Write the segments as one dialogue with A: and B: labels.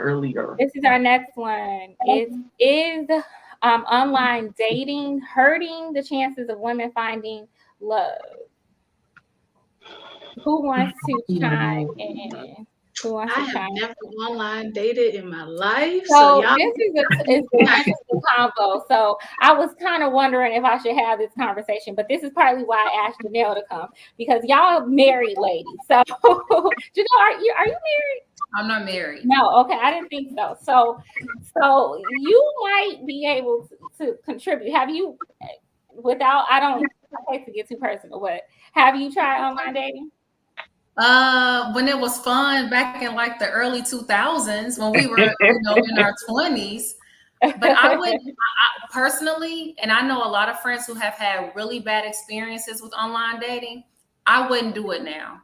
A: earlier.
B: This is our next one. Is online dating hurting the chances of women finding love? Who wants to chime in? Who wants
C: I
B: to
C: have
B: chime
C: never
B: in?
C: online dated in my life, so
B: So
C: y'all.
B: this is an interesting combo. So I was kind of wondering if I should have this conversation, but this is partly why I asked Janelle to come, because y'all married ladies. So Janelle, are you married?
D: I'm not married.
B: No, okay, I didn't think so. So you might be able to contribute. Have you, without, I hate to get too personal, but have you tried online dating?
D: When it was fun back in like the early 2000s when we were, in our 20s. But personally, and I know a lot of friends who have had really bad experiences with online dating, I wouldn't do it now.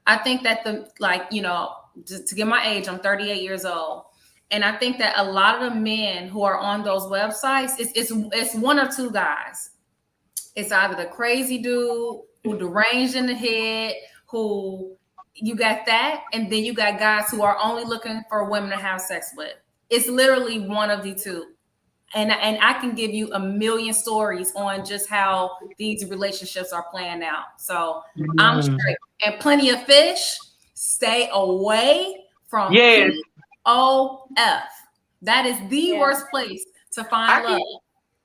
D: I think that to get my age, I'm 38 years old. And I think that a lot of the men who are on those websites, it's one or two guys. It's either the crazy dude who deranged in the head, who you got that, and then you got guys who are only looking for women to have sex with. It's literally one of the two. And I can give you a million stories on just how these relationships are playing out. So I'm straight. And plenty of fish, stay away from POF. That is the worst place to find love.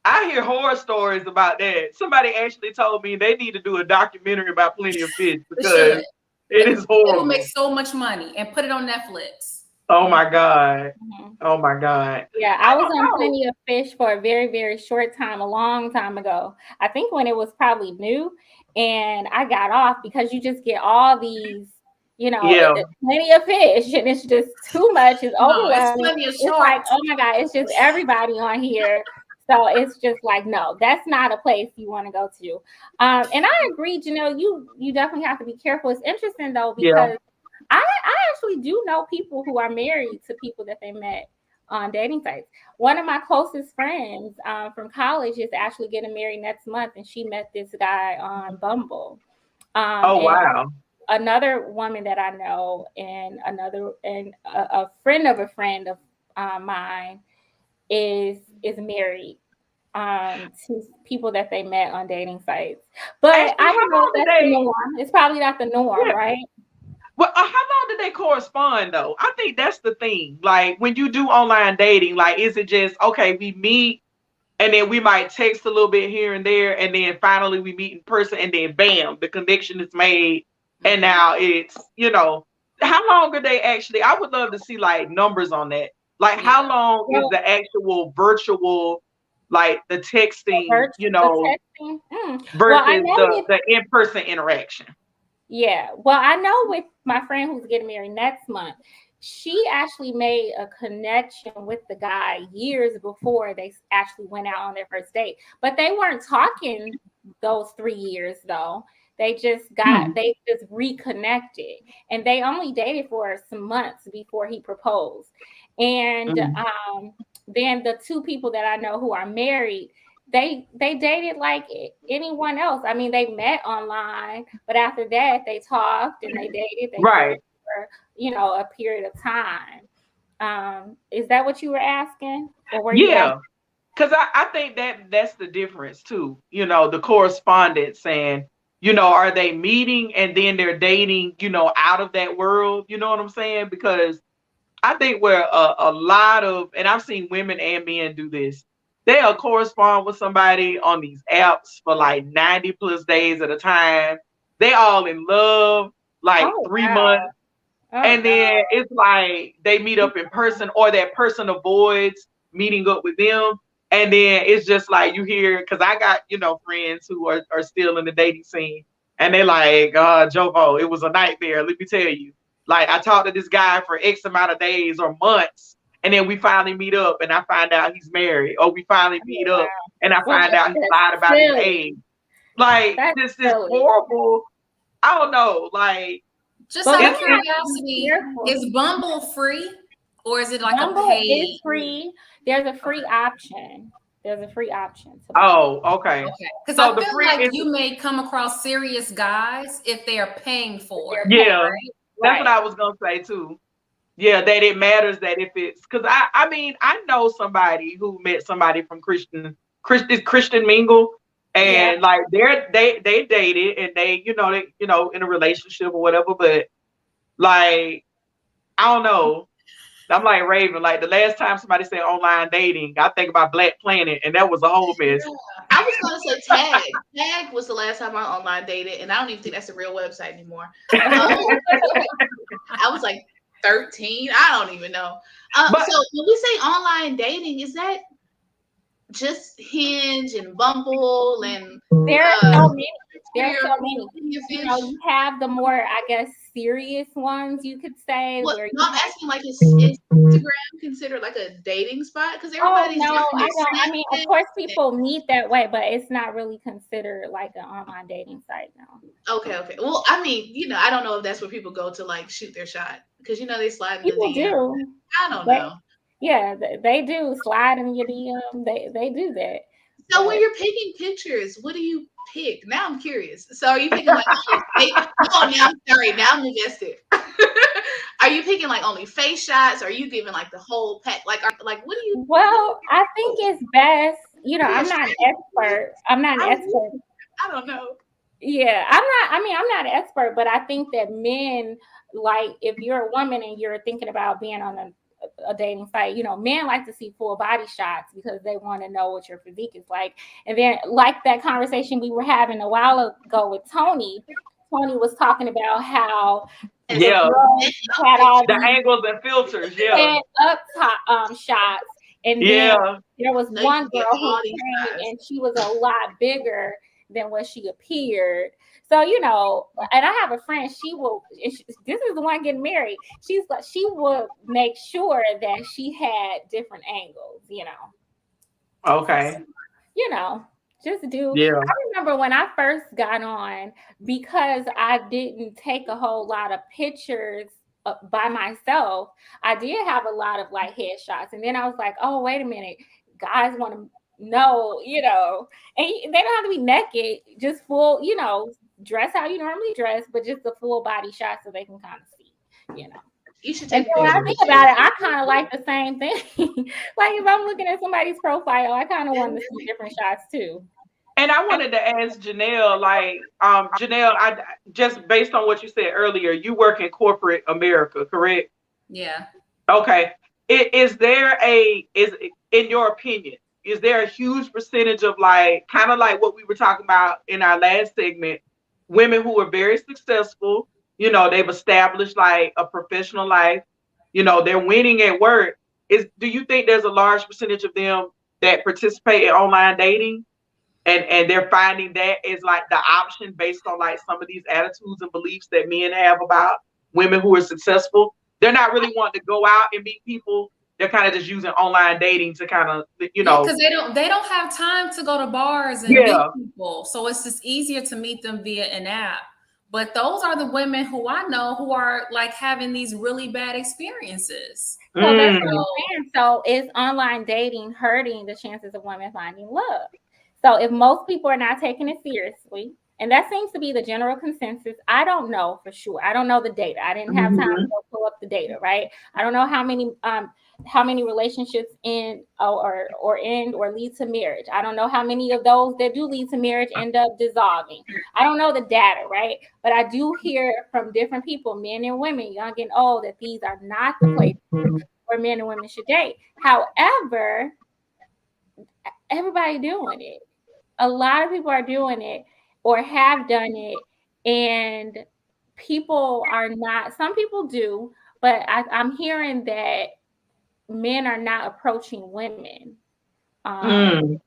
A: I hear horror stories about that. Somebody actually told me they need to do a documentary about Plenty of Fish because it is horrible.
D: They will make so much money and put it on Netflix.
A: Oh my God. Oh my God.
B: Yeah, I was on Plenty of Fish for a very, very short time, a long time ago. I think when it was probably new, and I got off because you just get all these, plenty of fish, and it's just too much. It's overwhelming. It's like, oh my God, it's just everybody on here. So it's just like, no, that's not a place you want to go to. And I agree, Janelle, you definitely have to be careful. It's interesting though, because I actually do know people who are married to people that they met on dating sites. One of my closest friends from college is actually getting married next month, and she met this guy on Bumble.
A: Wow.
B: Another woman that I know, and a friend of a friend of mine is married to people that they met on dating sites. But I don't know if that's the norm. It's probably not the norm, right?
A: Well, how long did they correspond though? I think that's the thing. Like when you do online dating, like is it just okay, we meet and then we might text a little bit here and there, and then finally we meet in person, and then bam, the connection is made, and now it's, how long are they actually? I would love to see like numbers on that. Like how long is the actual virtual, like the texting, versus the in-person interaction?
B: Yeah. Well, I know with my friend who's getting married next month, she actually made a connection with the guy years before they actually went out on their first date. But they weren't talking those 3 years though. They just reconnected, and they only dated for some months before he proposed. And then the two people that I know who are married, they dated like anyone else. I mean, they met online, but after that they talked and they dated. For, a period of time. Is that what you were asking? Or were you asking?
A: Because I think that's the difference too. The correspondence, and are they meeting and then they're dating, out of that world? You know what I'm saying? Because I think where a lot of, and I've seen women and men do this, they'll correspond with somebody on these apps for like 90 plus days at a time. They all in love, like 3 months. And then it's like they meet up in person, or that person avoids meeting up with them. And then it's just like you hear, because I got, friends who are still in the dating scene, and they're like, Jovo, it was a nightmare. Let me tell you. Like I talked to this guy for X amount of days or months, and then we finally meet up and I find out he's married, or we finally meet up and I find out he lied about his age. Like this is horrible. I don't know. Like,
D: just out of curiosity, is Bumble free, or is it like
B: Bumble
D: a paid?
B: Is free. There's a free option.
A: Okay.
D: Because I feel like you may come across serious guys if they are paying for it.
A: Yeah, that's what I was gonna say too. Yeah, that it matters that if it's because I mean I know somebody who met somebody from Christian mingle,
B: Yeah.
A: and like they dated and they in a relationship or whatever, but like I don't know. I'm like Raven. Like the last time somebody said online dating, I think about Black Planet, and that was a whole
C: Yeah.
A: mess.
C: I was gonna say Tag. Tag was the last time I online dated, and I don't even think that's a real website anymore. I was like 13. I don't even know.
A: But
C: So when we say online dating, is that just Hinge and Bumble and
B: There are
C: uh,
B: so many. There are
C: Twitter,
B: so many.
C: Plenty of
B: You
C: Fish?
B: know, you have the more, I guess, serious ones, you could say,
C: What?
B: where
C: No,
B: you
C: I'm
B: have.
C: asking like is Instagram considered like a dating spot? Because
B: Oh
C: everybody's
B: no,
C: doing
B: I
C: their
B: don't. I mean, of
C: Snapchat.
B: course, people meet that way, but it's not really considered like an online dating site now.
C: Okay, okay. Well, I mean, I don't know if that's where people go to like shoot their shot because they slide in the
B: People
C: DM.
B: do.
C: I don't
B: They,
C: know.
B: yeah, they do slide in your DM. They do that,
C: So when
B: but
C: you're picking pictures, what do you pick? Now I'm curious. So are you picking like only face? Oh, now I'm sorry. Now I'm invested. Are you picking like only face shots? Or are you giving like the whole pack? Like what do you?
B: well, I think it's best.
C: What are your
B: I'm not an
C: strategies?
B: expert. I'm not an
C: I was,
B: expert.
C: I don't know.
B: Yeah, I'm not. I mean, I'm not an expert, but I think that men, like, if you're a woman and you're thinking about being on a dating site, men like to see full body shots because they want to know what your physique is like. And then, like that conversation we were having a while ago with Tony, Tony was talking about how the
C: Yes,
A: yeah,
B: girls
C: up
B: had all
A: the
C: picture.
B: these
A: angles and filters. Yeah,
B: head up top shots, and then
A: yeah,
B: there was
C: No, you
B: one
C: can get
B: girl who
C: all these
B: came
C: guys.
B: and she was a lot bigger than what she appeared. So and I have a friend. This is the one getting married. She's like, she would make sure that she had different angles.
A: okay,
B: You know, just do.
A: yeah,
B: I remember when I first got on, because I didn't take a whole lot of pictures by myself. I did have a lot of like headshots, and then I was like, oh, wait a minute, guys want to know, and they don't have to be naked, just full, dress how you normally dress, but just the full body shot so they can kind of see.
C: You should
B: And
C: take
B: then when I
C: pictures
A: yeah.
C: and
B: think
C: share
B: about it,
C: them.
B: I kind of like the same thing. Like if I'm looking at somebody's profile, I kind of want to see different shots too.
A: And I wanted to ask Janelle, like, Janelle, I just based on what you said earlier, you work in corporate America, correct?
D: Yeah.
A: Okay. Is in your opinion, is there a huge percentage of like kind of like what we were talking about in our last segment, women who are very successful, they've established like a professional life, they're winning at work. Do you think there's a large percentage of them that participate in online dating? And they're finding that is like the option based on like some of these attitudes and beliefs that men have about women who are successful. They're not really wanting to go out and meet people. They're kind of just using online dating to kind of,
D: Yeah, because they don't have time to go to bars and meet
A: yeah.
D: people. So it's just easier to meet them via an app. But those are the women who I know who are like having these really bad experiences.
B: So that's what
A: Mm,
B: I'm saying. So is online dating hurting the chances of women finding love? So if most people are not taking it seriously, and that seems to be the general consensus, I don't know for sure. I don't know the data. I didn't have time to
A: mhm.
B: go pull up the data, right? I don't know how many relationships end or end or lead to marriage. I don't know how many of those that do lead to marriage end up dissolving. I don't know the data, right? But I do hear from different people, men and women, young and old, that these are not the places where men and women should date. However, everybody doing it. A lot of people are doing it or have done it, and people are not. Some people do, but I'm hearing that men are not approaching women um,
A: Mm,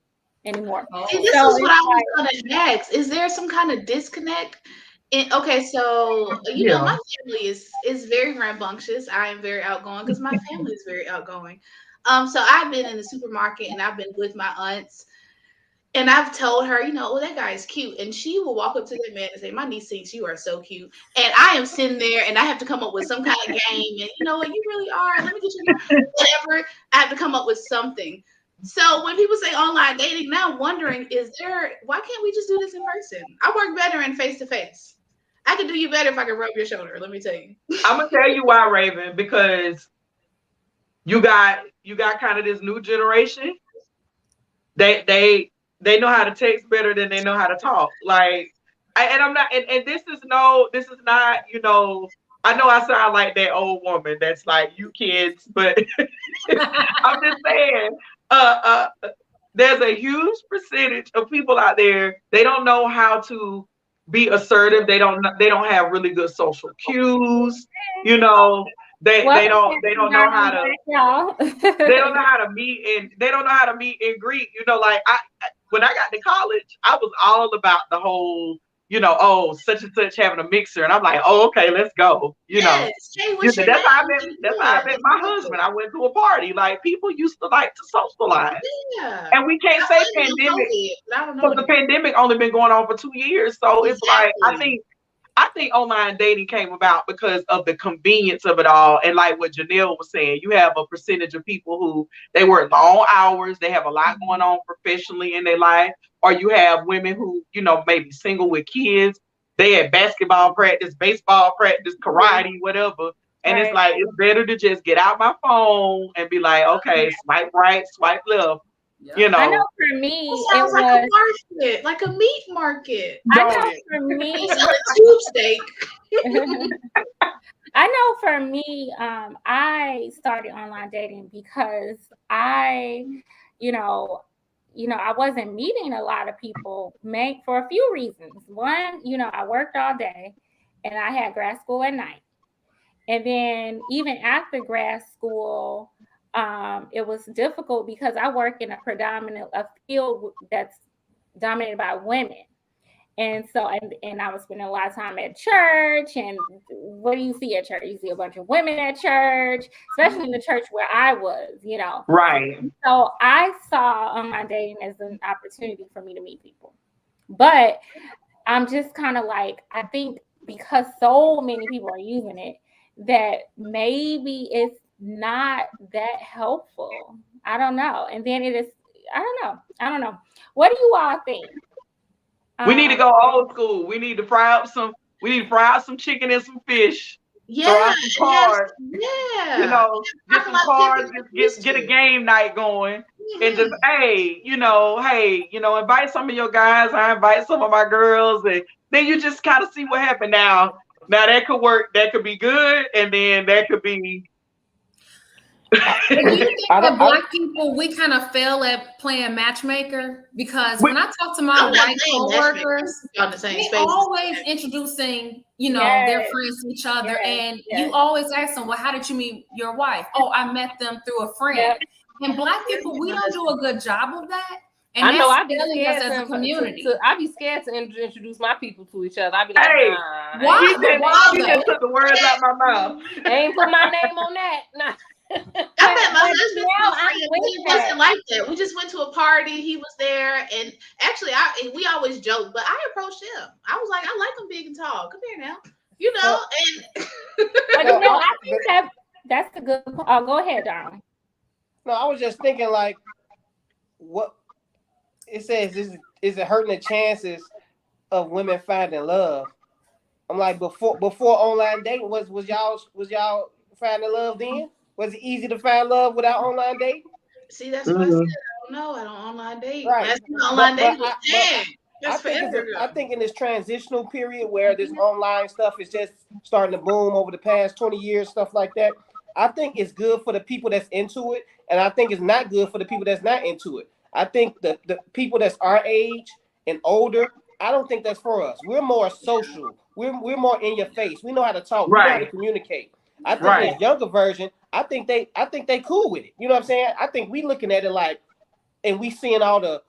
B: anymore.
C: See,
D: Oh.
C: this
B: So
C: is what
B: it's
C: I was
B: like,
C: gonna ask. Is there some kind of disconnect? Okay, so
A: yeah.
C: my family is very rambunctious. I am very outgoing because my family is very outgoing. So I've been in the supermarket and I've been with my aunts, and I've told her, oh, that guy is cute, and she will walk up to that man and say, "My niece thinks you are so cute," and I am sitting there and I have to come up with some kind of game, and you know what, you really are. Let me get your number. Whatever. I have to come up with something. So when people say online dating, now I'm wondering, why can't we just do this in person? I work better in face to face. I can do you better if I can rub your shoulder. Let me tell you.
A: I'm gonna tell you why, Raven, because you got kind of this new generation. They know how to text better than they know how to talk. Like, and I'm not, and this is not, I know I sound like that old woman that's like, you kids, but I'm just saying, there's a huge percentage of people out there, they don't know how to be assertive. They don't have really good social cues. You know, they don't know how to they don't know how to meet and greet. Like when I got to college, I was all about the whole, oh, such and such having a mixer, and I'm like, oh, okay, let's go.
C: Yes. Hey, what's your
A: That's how
C: name?
A: I met my husband. I went to a party. Like, people used to like to socialize.
C: Yeah.
A: And we can't say pandemic, because the pandemic only been going on for 2 years. So it's like, I think online dating came about because of the convenience of it all. And like what Janelle was saying, you have a percentage of people who they work long hours, they have a lot going on professionally in their life, or you have women who, maybe single with kids, they had basketball practice, baseball practice, karate, whatever. And it's like, it's better to just get out my phone and be like, okay, swipe right, swipe left.
B: I know for me,
C: it sounds like a market, like a meat market.
B: I know for me,
C: tube steak.
B: I know for me, I started online dating because I wasn't meeting a lot of people, for a few reasons. One, I worked all day and I had grad school at night. And then even after grad school, it was difficult because I work in a field that's dominated by women. And so, and I was spending a lot of time at church. And what do you see at church? You see a bunch of women at church, especially in the church where I was,
A: Right.
B: So I saw online dating as an opportunity for me to meet people. But I'm just kind of like, I think because so many people are using it, that maybe it's not that helpful. I don't know. And then I don't know. What do you all think?
A: We need to go old school. We need to fry up some chicken and some fish.
C: Yeah.
A: Some cards.
C: Yeah.
A: Get some cards, get a game night going. Mm-hmm. And just, hey, invite some of your guys. I invite some of my girls. And then you just kind of see what happened. Now that could work. That could be good. And then that could be.
D: Do you think that Black people, we kind of fail at playing matchmaker? Because when I talk to my white coworkers, they always introducing, their friends to each other. And you always ask them, well, how did you meet your wife? Oh, I met them through a friend. And Black people, we don't do a good job of that. And
E: I know I'd
D: be scared as a community.
E: I'd be scared to introduce my people to each other. I'd be like,
A: hey,
E: nah.
A: Why? You just took the words out my mouth.
E: I ain't put my name on that. Nah.
C: I met my husband. It wasn't like that. We just went to a party. He was there, and actually, we always joke, but I approached him. I was like, I like him big and tall. Come here now, and.
B: I think that's a good. Oh, go ahead, darling.
F: No, I was just thinking, like, what it says is it hurting the chances of women finding love? I'm like, before online dating, was y'all finding love then? Was it easy to find love without online dating?
C: See, that's what I said. I don't know. I don't online date. Right. Online dating.
F: I think in this transitional period where this online stuff is just starting to boom over the past 20 years, stuff like that, I think it's good for the people that's into it, and I think it's not good for the people that's not into it. I think the people that's our age and older, I don't think that's for us. We're more social. We're more in your face. We know how to talk. We know how to communicate. I think this younger version, I think they cool with it. You know what I'm saying? I think we looking at it like, and we seeing all the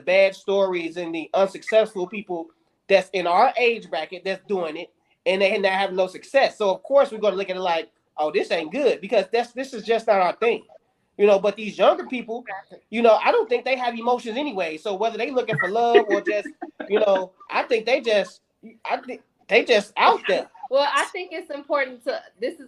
F: bad stories and the unsuccessful people that's in our age bracket that's doing it, and they not having no success. So of course we're gonna look at it like, oh, this ain't good, because this is just not our thing. But these younger people, I don't think they have emotions anyway. So whether they looking for love or just, I think they just out there.
E: Well, I think it's important to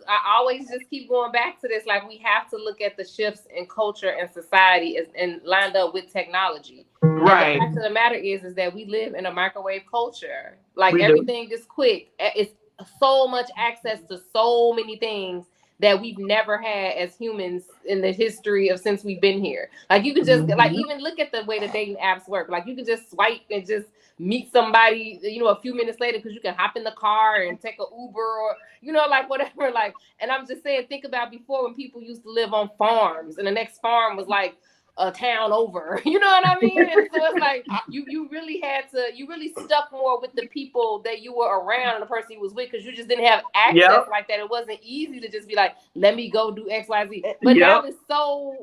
E: I always just keep going back to this. Like, we have to look at the shifts in culture and society and lined up with technology.
A: Right.
E: And the fact of the matter is that we live in a microwave culture. Like,
A: We do.
E: everything is quick. It's so much access to so many things that we've never had as humans in the history of since we've been here. Like, you can just like even look at the way the dating apps work. Like, you can just swipe and just meet somebody, you know, a few minutes later, because you can hop in the car and take an Uber or, you know, like whatever. Like, and I'm just saying, think about before when people used to live on farms and the next farm was like a town over, you know what I mean? And so it's like you really had to, you really stuck more with the people that you were around and the person you was with, because you just didn't have access like that. It wasn't easy to just be like, let me go do XYZ. But now it's so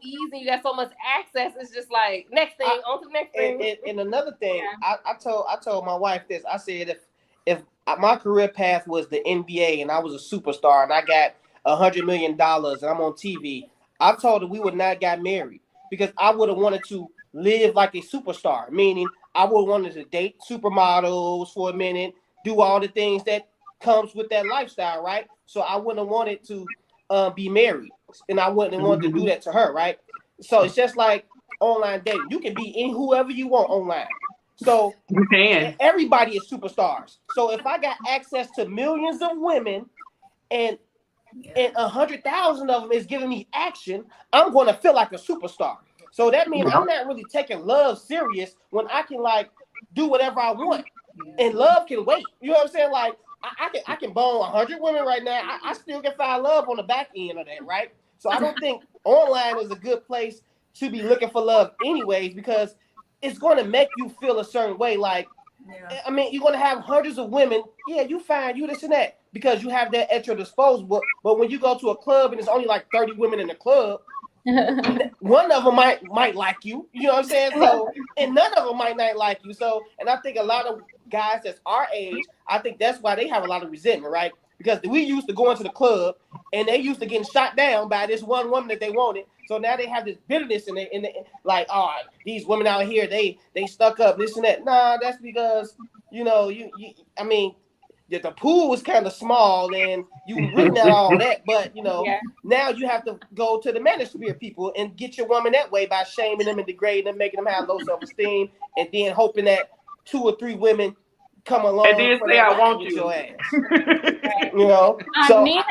E: easy. You got so much access. It's just like next thing, on to the next thing.
F: And another thing, I told my wife this. I said if my career path was the NBA and I was a superstar and I got $100 million and I'm on TV, I told her we would not got married, because I would have wanted to live like a superstar, meaning I would have wanted to date supermodels for a minute, do all the things that comes with that lifestyle, right? So I wouldn't have wanted to be married, and I wouldn't have wanted to do that to her, right? So it's just like online dating. You can be in whoever you want online. So
A: you can.
F: Everybody is superstars. So if I got access to millions of women and 100,000 of them is giving me action, I'm going to feel like a superstar. So that means I'm not really taking love serious when I can like do whatever I want, and love can wait. You know what I'm saying? Like I can bone 100 women right now. I still can find love on the back end of that, right? So I don't think online is a good place to be looking for love anyways, because it's going to make you feel a certain way. Like, I mean, you're going to have hundreds of women. Yeah, you find you this and that because you have that at your disposal. But when you go to a club and it's only like 30 women in the club, one of them might like you. You know what I'm saying? So, and none of them might not like you. So, and I think a lot of guys that's our age, I think that's why they have a lot of resentment, right? Because we used to go into the club and they used to getting shot down by this one woman that they wanted. So now they have this bitterness in the like, oh, these women out here, they stuck up, this and that. Nah, that's because, you know, I mean, the pool was kind of small and you written out all that, but you know, now you have to go to the manosphere people and get your woman that way by shaming them and degrading them, making them have low self-esteem, and then hoping that 2 or 3 women come along
A: and then say I want you.
F: your ass. You know, so
B: Nina's